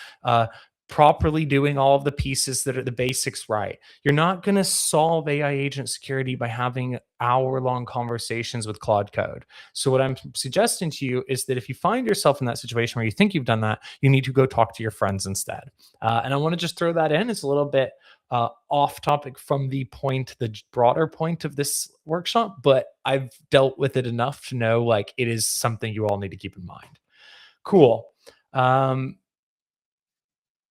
properly doing all of the pieces that are the basics right. You're not going to solve AI agent security by having hour-long conversations with Claude Code. So what I'm suggesting to you is that if you find yourself in that situation where you think you've done that, you need to go talk to your friends instead. And I want to just throw that in. It's a little bit off topic from the broader point of this workshop, but I've dealt with it enough to know like it is something you all need to keep in mind. Cool.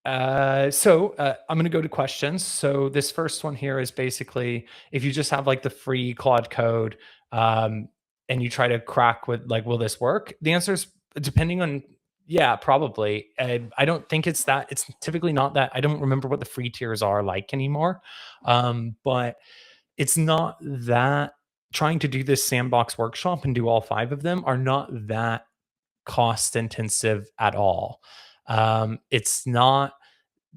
So I'm going to go to questions. So this first one here is basically, if you just have like the free Claude Code and you try to crack with like, will this work? The answer is depending on, yeah, probably. I don't think it's typically not that. I don't remember what the free tiers are like anymore. But it's not that trying to do this sandbox workshop and do all 5 of them are not that cost intensive at all. It's not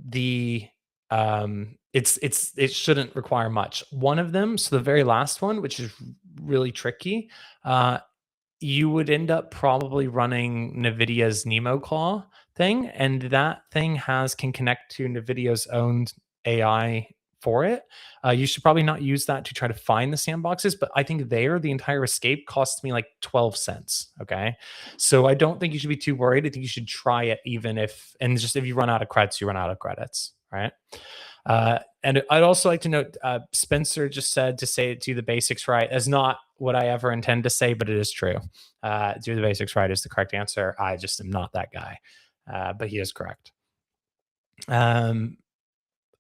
the it shouldn't require much. One of them, so the very last one, which is really tricky, you would end up probably running NVIDIA's NemoClaw thing, and that thing can connect to NVIDIA's own AI for it. You should probably not use that to try to find the sandboxes, but I think the entire escape costs me like 12 cents. Okay. So I don't think you should be too worried. I think you should try it if you run out of credits, you run out of credits. Right. And I'd also like to note, Spencer just said to say do the basics right. That's not what I ever intend to say, but it is true. Do the basics right is the correct answer. I just am not that guy, but he is correct.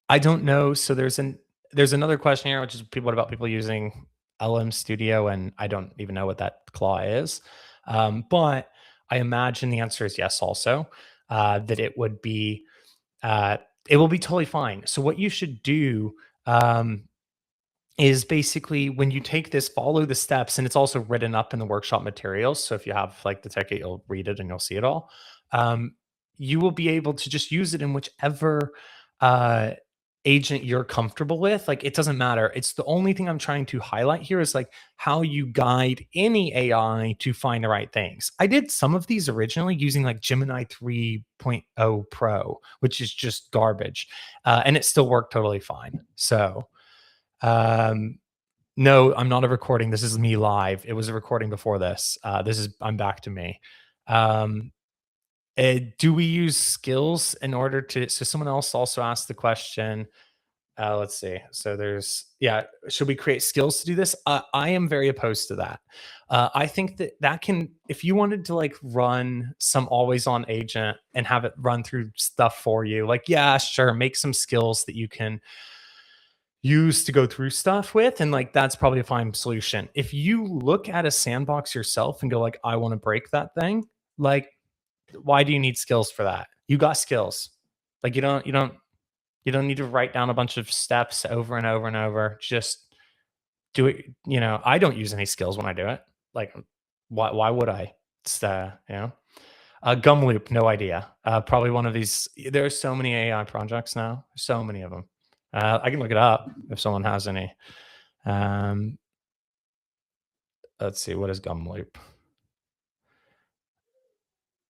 I don't know. So there's another question here, which is what about people using LM Studio? And I don't even know what that claw is. But I imagine the answer is yes also, that it will be totally fine. So what you should do is basically when you take this, follow the steps, and it's also written up in the workshop materials. So if you have like the ticket, you'll read it and you'll see it all. You will be able to just use it in whichever agent you're comfortable with. Like, it doesn't matter. It's the only thing I'm trying to highlight here is like how you guide any AI to find the right things. I did some of these originally using like Gemini 3.0 Pro, which is just garbage. And it still worked totally fine. So, no, I'm not a recording. This is me live. It was a recording before this. I'm back to me. Do we use skills in order to, so someone else also asked the question, let's see. So should we create skills to do this? I am very opposed to that. I think that can, if you wanted to like run some always on agent and have it run through stuff for you, like, yeah, sure. Make some skills that you can use to go through stuff with. And like, that's probably a fine solution. If you look at a sandbox yourself and go like, I want to break that thing, like, why do you need skills for that? You got skills. Like, you don't need to write down a bunch of steps over and over and over. Just do it. I don't use any skills when I do it. Like, why would I? It's Gum Loop, no idea. Probably one of these. There are so many AI projects now. So many of them. I can look it up if someone has any. Let's see. What is Gum Loop?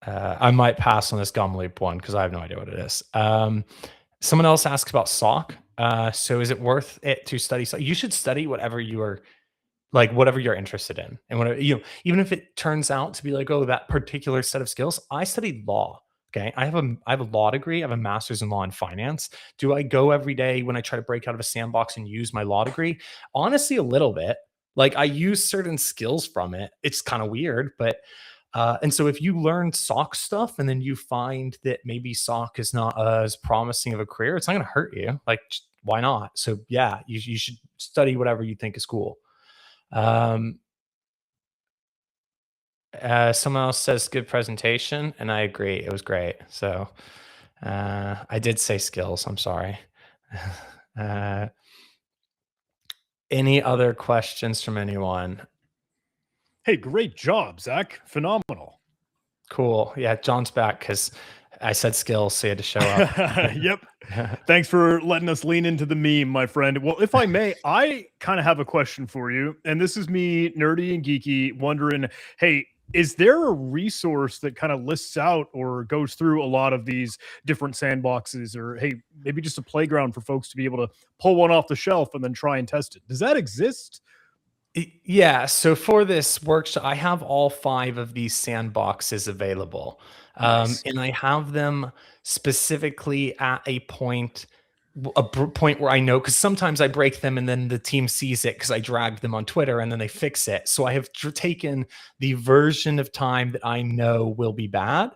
I might pass on this Gum Loop one because I have no idea what it is. Someone else asks about SOC. So is it worth it to study? So you should study whatever you are like whatever you're interested in. And whatever, you know, even if it turns out to be like, oh, that particular set of skills, I studied law. Okay. I have a law degree. I have a master's in law and finance. Do I go every day when I try to break out of a sandbox and use my law degree? Honestly, a little bit. Like I use certain skills from it. It's kind of weird, but and so if you learn SOC stuff and then you find that maybe SOC is not as promising of a career, it's not going to hurt you. Like, why not? So yeah, you should study whatever you think is cool. Someone else says good presentation, and I agree. It was great. So I did say skills. I'm sorry. Any other questions from anyone? Hey, great job, Zach. Phenomenal. Cool. Yeah, John's back because I said skills, so he had to show up. Yep. Thanks for letting us lean into the meme, my friend. Well, if I may, I kind of have a question for you. And this is me, nerdy and geeky, wondering, hey, is there a resource that kind of lists out or goes through a lot of these different sandboxes? Or, hey, maybe just a playground for folks to be able to pull one off the shelf and then try and test it? Does that exist? Yeah, so for this workshop, I have all 5 of these sandboxes available. Nice. And I have them specifically at a point where I know, because sometimes I break them and then the team sees it because I dragged them on Twitter and then they fix it. So I have taken the version of time that I know will be bad.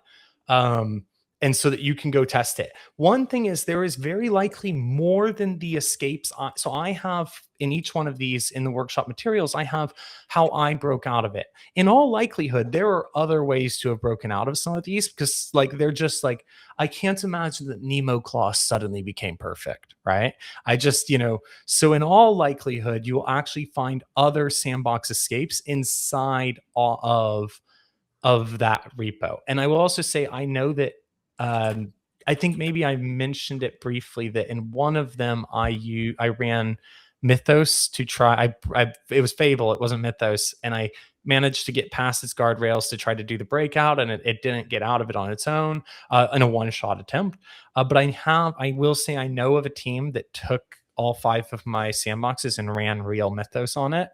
And so that you can go test it. One thing is there is very likely more than the escapes. So I have in each one of these in the workshop materials, I have how I broke out of it. In all likelihood, there are other ways to have broken out of some of these because like, they're just like, I can't imagine that Nemo Claw suddenly became perfect, right? I just, you know, so in all likelihood, you will actually find other sandbox escapes inside of that repo. And I will also say, I know that I think maybe I mentioned it briefly that in one of them I ran Mythos to try. It was Fable, it wasn't Mythos, and I managed to get past its guardrails to try to do the breakout, and it didn't get out of it on its own in a one-shot attempt. But I will say I know of a team that took all 5 of my sandboxes and ran real Mythos on it.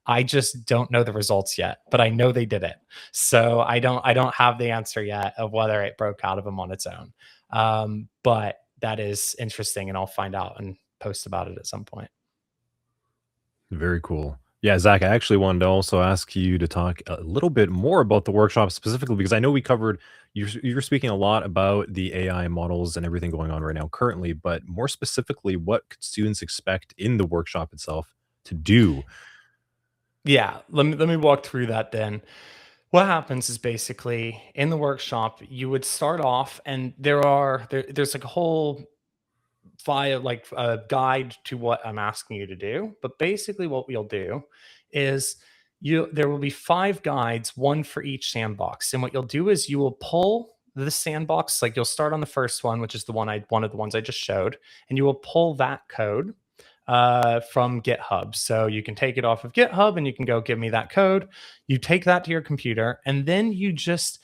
I just don't know the results yet, but I know they did it. So I don't have the answer yet of whether it broke out of them on its own. But that is interesting, and I'll find out and post about it at some point. Very cool. Yeah, Zach, I actually wanted to also ask you to talk a little bit more about the workshop specifically, because I know we covered, you're speaking a lot about the AI models and everything going on right now currently, but more specifically, what could students expect in the workshop itself to do? Yeah, let me walk through that then. What happens is basically in the workshop, you would start off and there's like a whole file, like a guide to what I'm asking you to do. But basically what we'll do is there will be 5 guides, one for each sandbox. And what you'll do is you will pull the sandbox, like you'll start on the first one, which is one of the ones I just showed, and you will pull that code from GitHub. So you can take it off of GitHub and you can go give me that code. You take that to your computer, and then you just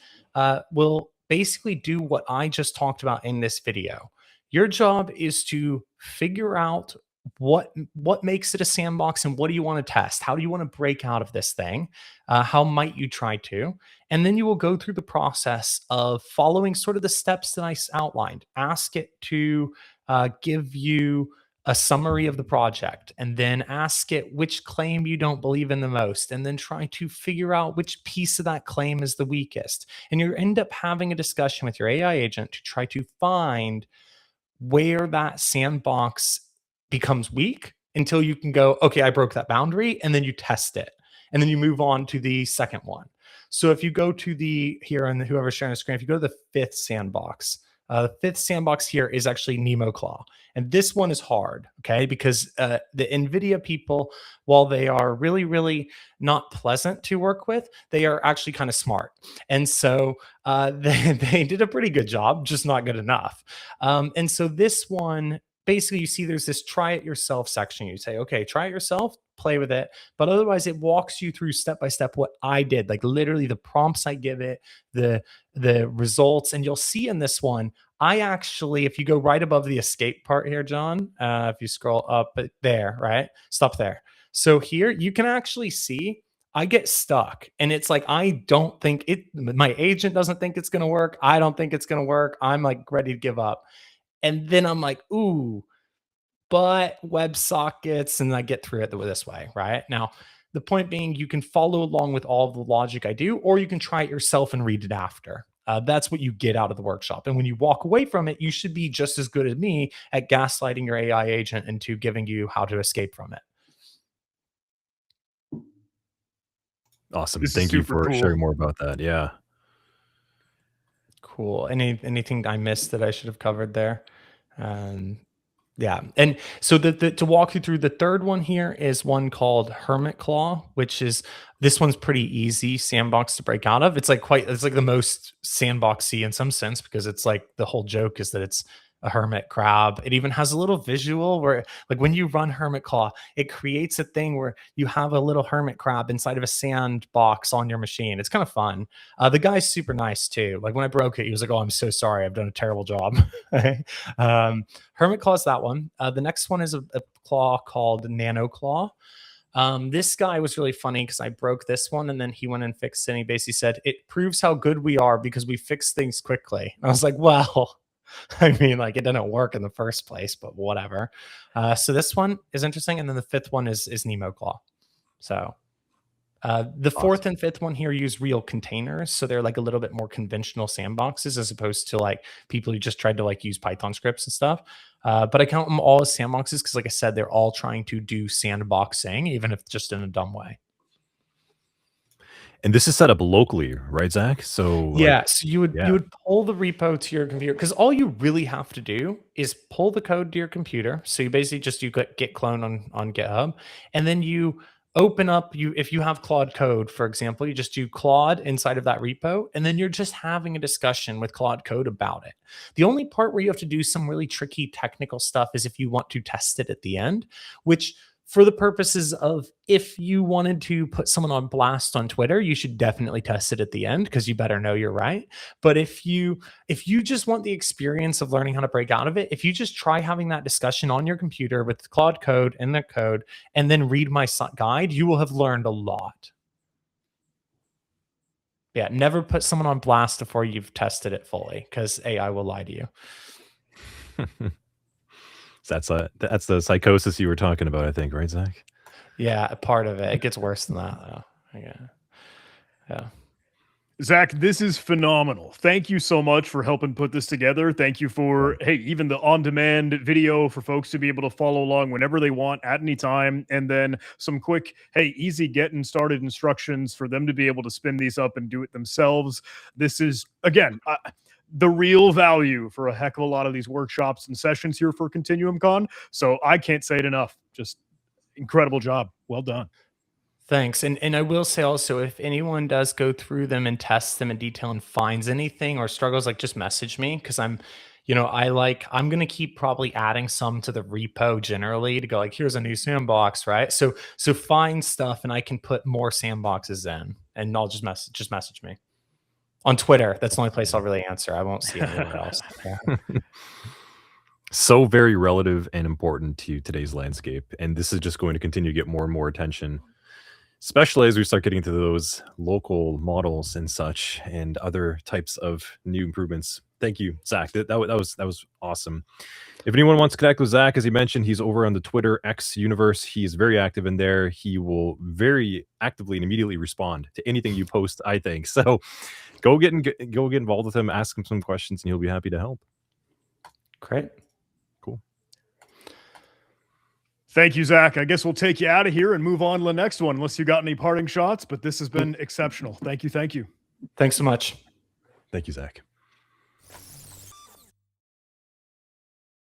will basically do what I just talked about in this video. Your job is to figure out what makes it a sandbox and what do you want to test? How do you want to break out of this thing? How might you try to? And then you will go through the process of following sort of the steps that I outlined. Ask it to give you a summary of the project, and then ask it which claim you don't believe in the most, and then try to figure out which piece of that claim is the weakest. And you end up having a discussion with your AI agent to try to find where that sandbox becomes weak until you can go, okay, I broke that boundary, and then you test it. And then you move on to the second one. So if you go to here, and whoever's sharing the screen, if you go to the 5th sandbox, the 5th sandbox here is actually Nemo Claw. And this one is hard, okay? Because the NVIDIA people, while they are really, really not pleasant to work with, they are actually kind of smart. And so they did a pretty good job, just not good enough. And so this one, basically you see there's this try it yourself section. You say, okay, try it yourself, play with it. But otherwise it walks you through step by step what I did, like literally the prompts I give it, the results. And you'll see in this one, I actually, if you go right above the escape part here, John, if you scroll up there, right? Stop there. So here you can actually see I get stuck, and it's like I don't think it. My agent doesn't think it's going to work. I don't think it's going to work. I'm like ready to give up, and then I'm like, ooh, but WebSockets, and I get through it this way, right? Now, the point being, you can follow along with all of the logic I do, or you can try it yourself and read it after. That's what you get out of the workshop. And when you walk away from it, you should be just as good as me at gaslighting your AI agent into giving you how to escape from it. Awesome. This is Thank you super for cool. sharing more about that. Yeah. Cool. Anything I missed that I should have covered there? Yeah. And so to walk you through, the third one here is one called Hermit Claw, which is, this one's pretty easy sandbox to break out of. It's like the most sandboxy in some sense, because it's like the whole joke is that it's a hermit crab. It even has a little visual where, like, when you run Hermit Claw, it creates a thing where you have a little hermit crab inside of a sandbox on your machine. It's kind of fun. The guy's super nice too. Like when I broke it, he was like, "Oh, I'm so sorry. I've done a terrible job." Hermit Claw is that one. The next one is a claw called Nano Claw. This guy was really funny because I broke this one and then he went and fixed it. And he basically said, "It proves how good we are because we fix things quickly." And I was like, well, I mean, like, it didn't work in the first place, but whatever. So this one is interesting. And then the fifth one is Nemo Claw. So the fourth and fifth one here use real containers. So they're like a little bit more conventional sandboxes as opposed to like people who just tried to like use Python scripts and stuff. But I count them all as sandboxes because, like I said, they're all trying to do sandboxing, even if just in a dumb way. And this is set up locally, right, Zach? So yeah, so you would yeah. pull the repo to your computer, because all you really have to do is pull the code to your computer. So you basically just git clone on GitHub, and then you open up, if you have Claude code, for example, you just do Claude inside of that repo, and then you're just having a discussion with Claude code about it. The only part where you have to do some really tricky technical stuff is if you want to test it at the end, which, for the purposes of, if you wanted to put someone on blast on Twitter, you should definitely test it at the end because you better know you're right. But if you just want the experience of learning how to break out of it, if you just try having that discussion on your computer with Claude code and the code, and then read my guide, you will have learned a lot. Yeah, never put someone on blast before you've tested it fully, because AI will lie to you. That's the psychosis you were talking about, I think, right, Zach? Yeah, a part of it. It gets worse than that, though. Yeah. Zach, this is phenomenal. Thank you so much for helping put this together. Thank you for, hey, even the on-demand video for folks to be able to follow along whenever they want at any time. And then some quick, hey, easy getting started instructions for them to be able to spin these up and do it themselves. This is, again, the real value for a heck of a lot of these workshops and sessions here for ContinuumCon. So I can't say it enough. Just incredible job. Well done. Thanks. And I will say also, if anyone does go through them and test them in detail and finds anything or struggles, like, just message me, because I'm going to keep probably adding some to the repo generally to go like, here's a new sandbox, right? So find stuff and I can put more sandboxes in, and I'll just message me on Twitter. That's the only place I'll really answer. I won't see anywhere else. Yeah. So very relative and important to today's landscape. And this is just going to continue to get more and more attention, especially as we start getting to those local models and such and other types of new improvements. Thank you, Zach. That was awesome. If anyone wants to connect with Zach, as he mentioned, he's over on the Twitter X universe. He's very active in there. He will very actively and immediately respond to anything you post, I think. So go get involved with him, ask him some questions, and he'll be happy to help. Great. Cool. Thank you, Zach. I guess we'll take you out of here and move on to the next one, unless you got any parting shots, but this has been exceptional. Thank you. Thanks so much. Thank you, Zach.